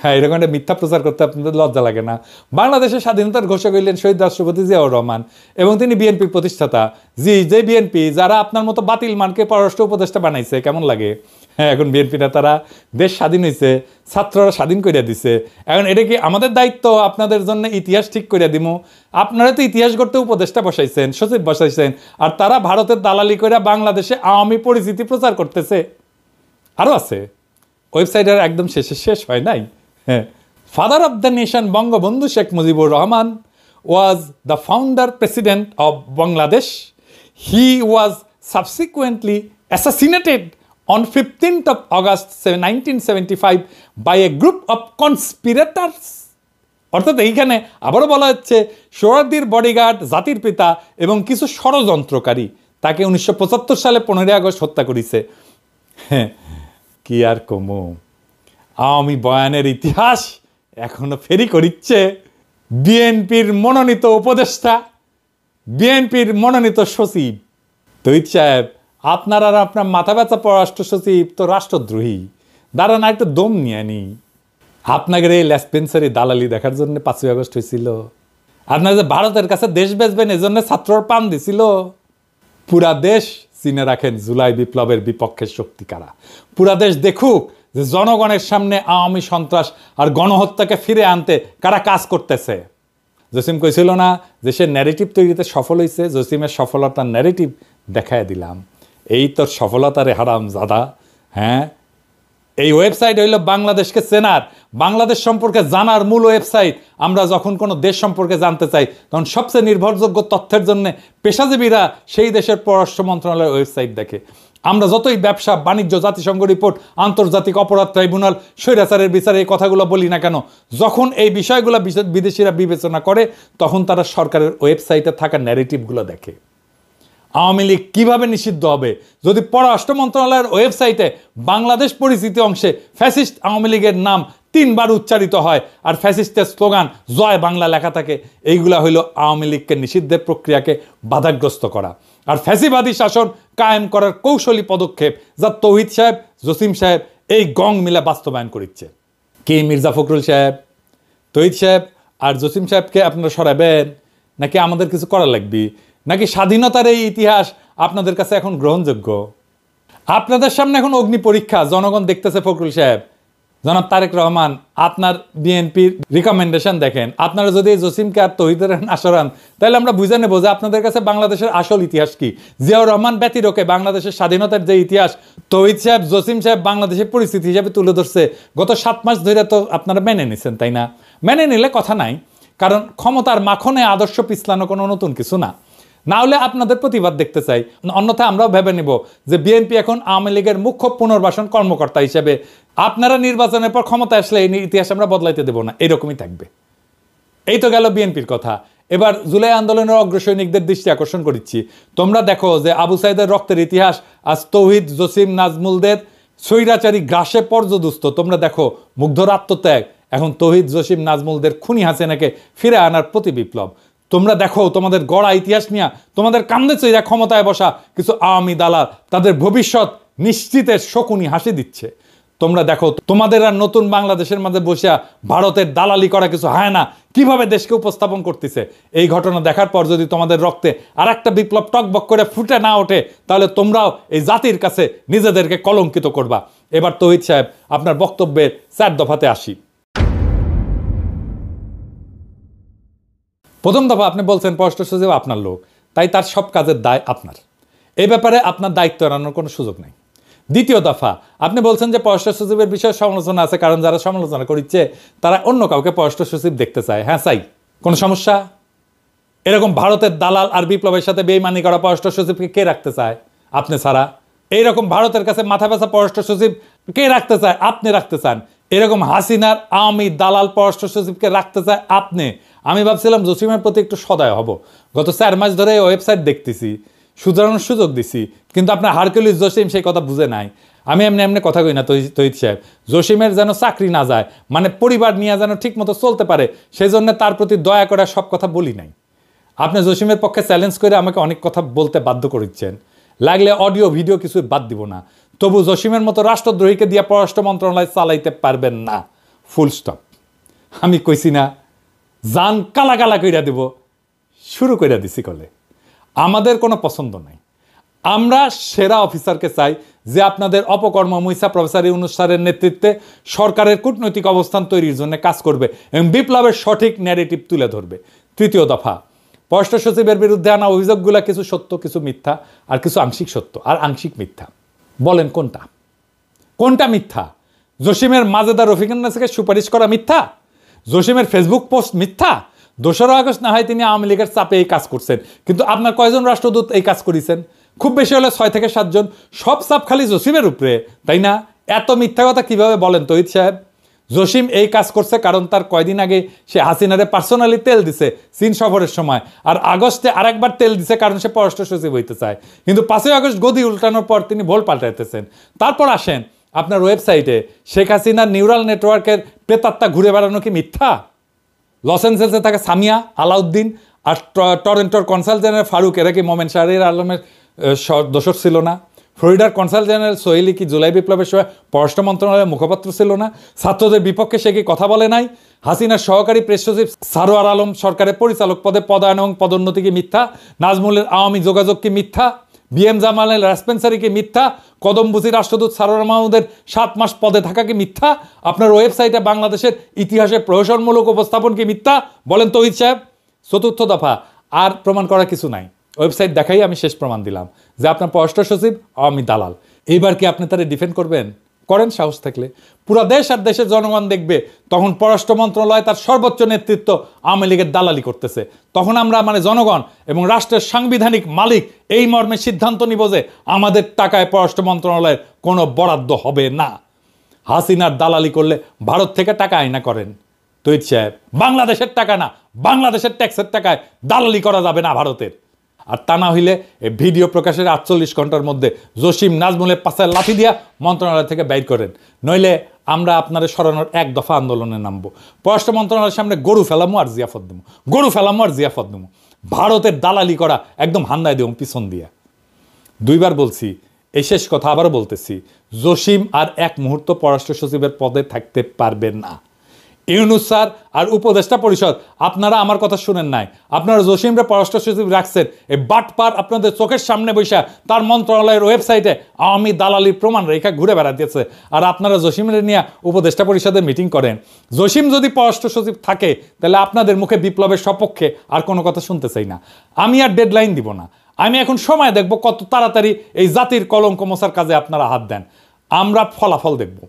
হ্যাঁ, এরকম একটা মিথ্যা প্রচার করতে আপনাদের লজ্জা লাগে না? বাংলাদেশের স্বাধীনতার ঘোষক হইলেন শহীদ রাষ্ট্রপতি জিয়াউর রহমান, এবং তিনি বিএনপির প্রতিষ্ঠাতা। যে বিএনপি যারা আপনার মতো বাতিল মানকে পররাষ্ট্র উপদেষ্টা বানাইছে, কেমন লাগে? হ্যাঁ, এখন বিএনপি নেতারা দেশ স্বাধীন হয়েছে, ছাত্ররা স্বাধীন করিয়া দিছে, এখন এটা কি আমাদের দায়িত্ব আপনাদের জন্য ইতিহাস ঠিক করিয়া দিমু? আপনারা তো ইতিহাস গড়তে উপদেষ্টা বসাইছেন, সচিব বসাইছেন, আর তারা ভারতের দালালি করে বাংলাদেশে আওয়ামী পরিচিতি প্রচার করতেছে। আরও আছে, ওয়েবসাইটের একদম শেষ হয় নাই। হ্যাঁ, father of the nation Bangabandhu Sheikh Mujibur Rahman was the founder president of Bangladesh. He was subsequently assassinated on 15th of August 1975 by a group of conspirators. অর্থাৎ এইখানে আবারও বলা হচ্ছে সোহরাওয়ার্দীর বডিগার্ড, জাতির পিতা এবং কিছু ষড়যন্ত্রকারী তাকে 1975 সালে 15 আগস্ট হত্যা করেছে। হ্যাঁ, কি আর কমু, আওয়ামী বয়ানের ইতিহাস এখনো ফেরি করিচ্ছে বিএনপির মনোনীত উপদেষ্টা, বিএনপির মনোনীত সচিব। তৈত সাহেব, আপনার আর আপনার মাথা ব্যথা পররাষ্ট্র সচিব তো রাষ্ট্রদ্রোহী। দাঁড়ান একটু দম নিয়ে নি। আপনাকে এই লেসপেন্সারি দালালি দেখার জন্য 5ই আগস্ট হয়েছিল। আপনার যে ভারতের কাছে দেশ বেচবেন এজন্য ছাত্রর পান দিছিল। পুরা দেশ চিনে রাখেন জুলাই বিপ্লবের বিপক্ষে শক্তি কারা। পুরা দেশ দেখুক যে জনগণের সামনে আওয়ামী সন্ত্রাস আর গণহত্যাকে ফিরে আনতে কারা কাজ করতেছে। জসিম কইছিল না যে সে ন্যারেটিভ তৈরিতে সফল হয়েছে, জসিমের সফলতার ন্যারেটিভ দেখায় দিলাম। এই তোর সফলতারে হারাম জাদা। হ্যাঁ, এই ওয়েবসাইট হইল বাংলাদেশকে চেনার, বাংলাদেশ সম্পর্কে জানার মূল ওয়েবসাইট। আমরা যখন কোনো দেশ সম্পর্কে জানতে চাই তখন সবচেয়ে নির্ভরযোগ্য তথ্যের জন্য পেশাজীবীরা সেই দেশের পররাষ্ট্র মন্ত্রণালয়ের ওয়েবসাইট দেখে। আমরা যতই ব্যবসা বাণিজ্য, জাতিসংঘ রিপোর্ট, আন্তর্জাতিক অপরাধ ট্রাইব্যুনাল, স্বৈরাচারের বিচারে এই কথাগুলো বলি না কেন, যখন এই বিষয়গুলো বিদেশিরা বিবেচনা করে তখন তারা সরকারের ওয়েবসাইটে থাকা ন্যারেটিভগুলো দেখে। আওয়ামী লীগ কীভাবে নিষিদ্ধ হবে? যদি পররাষ্ট্র মন্ত্রণালয়ের ওয়েবসাইটে বাংলাদেশ পরিচিতি অংশে ফ্যাসিস্ট আওয়ামী লীগের নাম 3 বার উচ্চারিত হয় আর ফ্যাসিস্টের স্লোগান জয় বাংলা লেখা থাকে, এইগুলা হইল আওয়ামী লীগকে নিষিদ্ধের প্রক্রিয়াকে বাধাগ্রস্ত করা আর ফ্যাসিবাদী শাসন কায়েম করার কৌশলী পদক্ষেপ, যা তৌহিদ সাহেব, জসিম সাহেব এই গং মিলে বাস্তবায়ন করিচ্ছে। কি মির্জা ফখরুল সাহেব, তৌহিদ সাহেব আর জসিম সাহেবকে আপনারা সরাবেন নাকি আমাদের কিছু করা লাগবে? নাকি স্বাধীনতার এই ইতিহাস আপনাদের কাছে এখন গ্রহণযোগ্য? আপনাদের সামনে এখন অগ্নি পরীক্ষা, জনগণ দেখতেছে। ফখরুল সাহেব, জনাব তারেক রহমান, আপনার বিএনপির রিকমেন্ডেশন দেখেন। আপনারা যদি জসিমকে আর তৌহিদের আসরান তাহলে আমরা বুঝে নেব যে আপনাদের কাছে বাংলাদেশের আসল ইতিহাস কি। জিয়াউর রহমান ব্যতিরকে বাংলাদেশের স্বাধীনতার যে ইতিহাস তৌহিদ সাহেব, জসিম সাহেব বাংলাদেশের পরিস্থিতি হিসাবে তুলে ধরছে গত 7 মাস ধরে, তো আপনারা মেনে নিচ্ছেন, তাই না? মেনে নিলে কথা নাই, কারণ ক্ষমতার মাখনে আদর্শ পিছলানো কোনো নতুন কিছু না। না হলে আপনাদের প্রতিবাদ দেখতে চাই, অন্যথায় আমরাও ভেবে নেব যে বিএনপি এখন আওয়ামী লীগের মুখ্য পুনর্বাসন কর্মকর্তা হিসেবে আপনারা নির্বাচনের পর ক্ষমতা আসলে এই ইতিহাস আমরা বদলাইতে দেব না, এরকমই থাকবে। এই তো গেল বিএনপির কথা। এবার জুলাই আন্দোলনের অগ্রসৈনিকদের দৃষ্টি আকর্ষণ করছি। তোমরা দেখো যে আবু সাইদের রক্তের ইতিহাস আজ তৌহিদ, জসিম, নাজমুলদের স্বৈরাচারী গ্রাসে পর্যদুস্ত। তোমরা দেখো মুগ্ধর আত্মত্যাগ এখন তৌহিদ, জসিম, নাজমুলদের খুনি হাসিনাকে ফিরে আনার প্রতি বিপ্লব। তোমরা দেখো তোমাদের গড়া ইতিহাস নিয়ে তোমাদের কান্দে চইরা ক্ষমতায় বসা কিছু আওয়ামী দালাল তাদের ভবিষ্যৎ নিশ্চিতের শকুনি হাসি দিচ্ছে। তোমরা দেখো তোমাদের আর নতুন বাংলাদেশের মাঝে বসে ভারতের দালালি করা কিছু হয় না কিভাবে দেশকে উপস্থাপন করতেছে। এই ঘটনা দেখার পর যদি তোমাদের রক্তে আর একটা বিপ্লব টকবক করে ফুটে না ওঠে তাহলে তোমরাও এই জাতির কাছে নিজেদেরকে কলঙ্কিত করবা। এবার তৌহিদ সাহেব আপনার বক্তব্যের 4 দফাতে আসি। প্রথম দফা আপনি বলছেন পররাষ্ট্র সচিব আপনার লোক, তাই তার সব কাজের দায় আপনার, এই ব্যাপারে আপনার দায়িত্ব এড়ানোর কোনো সুযোগ নেই। দ্বিতীয় দফা আপনি বলছেন যে পররাষ্ট্র সচিবের বিষয়ে সমালোচনা আছে, কারণ যারা সমালোচনা করছে তারা অন্য কাউকে পররাষ্ট্র সচিব দেখতে চায়। হ্যাঁ চাই, কোনো সমস্যা? এরকম ভারতের দালাল আর বিপ্লবের সাথে বেইমানি করা পররাষ্ট্র সচিবকে কে রাখতে চায়? আপনি ছাড়া। এইরকম ভারতের কাছে মাথা ব্যথা পররাষ্ট্র সচিব কে রাখতে চায়? আপনি রাখতে চান। এরকম হাসিনার আওয়ামী দালাল পররাষ্ট্র সচিবকে রাখতে চায় আপনি। আমি ভাবছিলাম জসিমের প্রতি একটু সদয় হব, গত 4 মাস ধরে ওয়েবসাইট দেখতেছি, শুধরানোর সুযোগ দিছি, কিন্তু আপনার হারকুলিস জসিম সেই কথা বুঝে নাই। আমি এমনি কথা কই না তৌহিদ সাহেব, জসিমের যেন চাকরি না যায়, মানে পরিবার নিয়ে যেন ঠিক মতো চলতে পারে, সেই জন্য তার প্রতি দয়া করে সব কথা বলি নাই। আপনি জসিমের পক্ষে চ্যালেঞ্জ করে আমাকে অনেক কথা বলতে বাধ্য করেছেন, লাগলে অডিও ভিডিও কিছু বাদ দিব না, তবু জসিমের মতো রাষ্ট্রদ্রোহীকে দিয়ে পররাষ্ট্র মন্ত্রণালয় চালাইতে পারবেন না, ফুল স্টপ। আমি কইছি না জান কালা কালা কইরা দেব, শুরু কইরা দিছি কলে। আমাদের কোনো পছন্দ নাই, আমরা সেরা অফিসারকে চাই যে আপনাদের অপকর্ম মুইসা প্রফেসর ইউনূস স্যারের নেতৃত্বে সরকারের কূটনৈতিক অবস্থান তৈরির জন্য কাজ করবে এবং বিপ্লবের সঠিক ন্যারেটিভ তুলে ধরবে। তৃতীয় দফা, পররাষ্ট্র সচিবের বিরুদ্ধে আনা অভিযোগগুলো কিছু সত্য, কিছু মিথ্যা, আর কিছু আংশিক সত্য আর আংশিক মিথ্যা। বলেন কোনটা কোনটা মিথ্যা? জসিমের মাজেদা রফিকুন্নাসকে সুপারিশ করা মিথ্যা? জসিমের ফেসবুক পোস্ট মিথ্যা? 2রা আগস্ট না হয় তিনি আওয়ামী লীগের চাপে এই কাজ করছেন, কিন্তু আপনার কয়জন রাষ্ট্রদূত এই কাজ করেছেন? খুব বেশি হলে 6 থেকে 7 জন। সব চাপ খালি জসিমের উপরে, তাই না? এত মিথ্যা কথা কিভাবে বলেন তৌহিদ সাহেব? জসিম এই কাজ করছে কারণ তার কয়দিন আগে সে হাসিনারে পার্সোনালি তেল দিছে চীন সফরের সময়, আর আগস্টে আরেকবার তেল দিছে কারণ সে পররাষ্ট্র সচিব হইতে চায়। কিন্তু 5ই আগস্ট গদি উল্টানোর পর তিনি ভোল পাল্টাইতেছেন। তারপর আসেন আপনার ওয়েবসাইটে শেখ হাসিনার নিউরাল নেটওয়ার্কের প্রেতাত্মা ঘুরে বেড়ানো কি মিথ্যা? লস অ্যাঞ্জেলসে থাকে সামিয়া, আলাউদ্দিন আর টরেন্টোর কনসাল জেনারেল ফারুক, এরা কি মোমেন শাহরিয়ার আলমের দোষর ছিল না? ফ্লোরিডার কনসাল জেনারেল সোহেলি কি জুলাই বিপ্লবের সময় পররাষ্ট্র মন্ত্রণালয়ের মুখপাত্র ছিল না? ছাত্রদের বিপক্ষে সে কি কথা বলে নাই? হাসিনার সহকারী প্রেস সচিব সারোয়ার আলম সরকারের পরিচালক পদে পদায়ন এবং পদোন্নতি কি মিথ্যা? নাজমুলের আওয়ামী যোগাযোগ কি মিথ্যা? বিএম জামালের রেসপেন্সারি কি মিথ্যা? কদমবুসি রাষ্ট্রদূত সারোয়ার মাহমুদের 7 মাস পদে থাকা কি মিথ্যা? আপনার ওয়েবসাইটে বাংলাদেশের ইতিহাসে প্রহসনমূলক উপস্থাপন কি মিথ্যা? বলেন তৌহিদ সাহেব। চতুর্থ দফা, আর প্রমাণ করার কিছু নাই, ওয়েবসাইট দেখাই আমি শেষ প্রমাণ দিলাম যে আপনার পররাষ্ট্র সচিব আওয়ামী দালাল। এইবার কি আপনি তারা ডিফেন্ড করবেন? করেন সাহস থাকলে। পুরা দেশ আর দেশের জনগণ দেখবে তখন পররাষ্ট্র মন্ত্রণালয় তার সর্বোচ্চ নেতৃত্ব আওয়ামী লীগের দালালি করতেছে। তখন আমরা মানে জনগণ এবং রাষ্ট্রের সাংবিধানিক মালিক এই মর্মে সিদ্ধান্ত নিব যে আমাদের টাকায় পররাষ্ট্র মন্ত্রণালয়ের কোনো বরাদ্দ হবে না। হাসিনার দালালি করলে ভারত থেকে টাকা আইনা করেন তৌহিদ সাহেব, বাংলাদেশের টাকা না, বাংলাদেশের ট্যাক্সের টাকায় দালালি করা যাবে না ভারতের। আর তা না হইলে এই ভিডিও প্রকাশের 48 ঘন্টার মধ্যে জসিম নাজমুলের পাশায় লাঠি দিয়া মন্ত্রণালয় থেকে বাইর করেন, নইলে আমরা আপনাদের সরানোর 1 দফা আন্দোলনে নামবো। পররাষ্ট্র মন্ত্রণালয়ের সামনে গরু ফেলামো আর জিয়াফত দেবো, গরু ফেলামো আর জিয়াফত দেবো। ভারতের দালালি করা একদম হান্দায় দেবো পিছন দিয়া। 2 বার বলছি, এই শেষ কথা আবারও বলতেছি, জসিম আর 1 মুহূর্ত পররাষ্ট্র সচিবের পদে থাকতে পারবেন না। ইউনূস স্যার আর উপদেষ্টা পরিষদ, আপনারা আমার কথা শুনেন নাই, আপনারা জসিমরে পররাষ্ট্র সচিব রাখছেন এই বাটপার আপনাদের চোখের সামনে বৈশা তার মন্ত্রণালয়ের ওয়েবসাইটে আওয়ামী দালালির প্রমাণ রেখা ঘুরে বেড়াতেছে, আর আপনারা জসিমরে নিয়ে উপদেষ্টা পরিষদের মিটিং করেন। জসিম যদি পররাষ্ট্র সচিব থাকে তাহলে আপনাদের মুখে বিপ্লবের সপক্ষে আর কোনো কথা শুনতে চাই না। আমি আর ডেডলাইন দিব না, আমি এখন সময় দেখব কত তাড়াতাড়ি এই জাতির কলঙ্ক মোছার কাজে আপনারা হাত দেন, আমরা ফলাফল দেখব।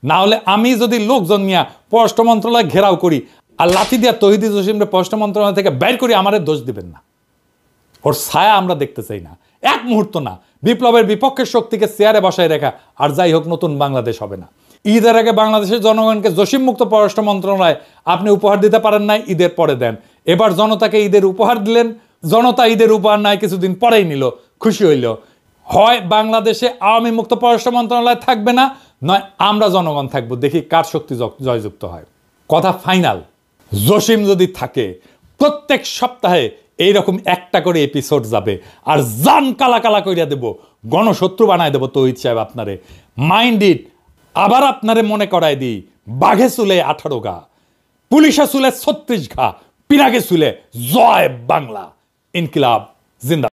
না হলে আমি যদি লোকজন নিয়ে পররাষ্ট্র মন্ত্রণালয় ঘেরাও করি আর লাঠি দিয়া তৌহিদ জসিমরে পররাষ্ট্র মন্ত্রণালয় থেকে বের করি, আমাদের দোষ দিবেন না। ওর ছায়া আমরা দেখতে চাই না, 1 মুহূর্ত না। বিপ্লবের বিপক্ষের শক্তিকে চেয়ারে বসায় রেখা আর যাই হোক নতুন বাংলাদেশ হবে না। ঈদের আগে বাংলাদেশের জনগণকে জসিম মুক্ত পররাষ্ট্র মন্ত্রণালয় আপনি উপহার দিতে পারেন নাই, ঈদের পরে দেন। এবার জনতাকে ঈদের উপহার দিলেন, জনতা ঈদের উপহার নাই কিছুদিন পরেই নিল, খুশি হইল। হয় বাংলাদেশে আওয়ামী মুক্ত পররাষ্ট্র মন্ত্রণালয় থাকবে না, নয় আমরা জনগণ থাকবো, দেখি কার শক্তি জয়যুক্ত হয়। কথা ফাইনাল, জসিম যদি থাকে প্রত্যেক সপ্তাহে এইরকম 1টা করে এপিসোড যাবে আর জান কালা কালা কইরা দেব, গণশত্রু বানায় দেব তৌহিদ সাহেব আপনারে। Mind it. আবার আপনারে মনে করায় দিই, বাঘে চুলে 18 ঘা, পুলিশে চুলে 36 ঘা, পিরাগে চুলে জয় বাংলা। ইনকিলাব জিন্দাবাদ।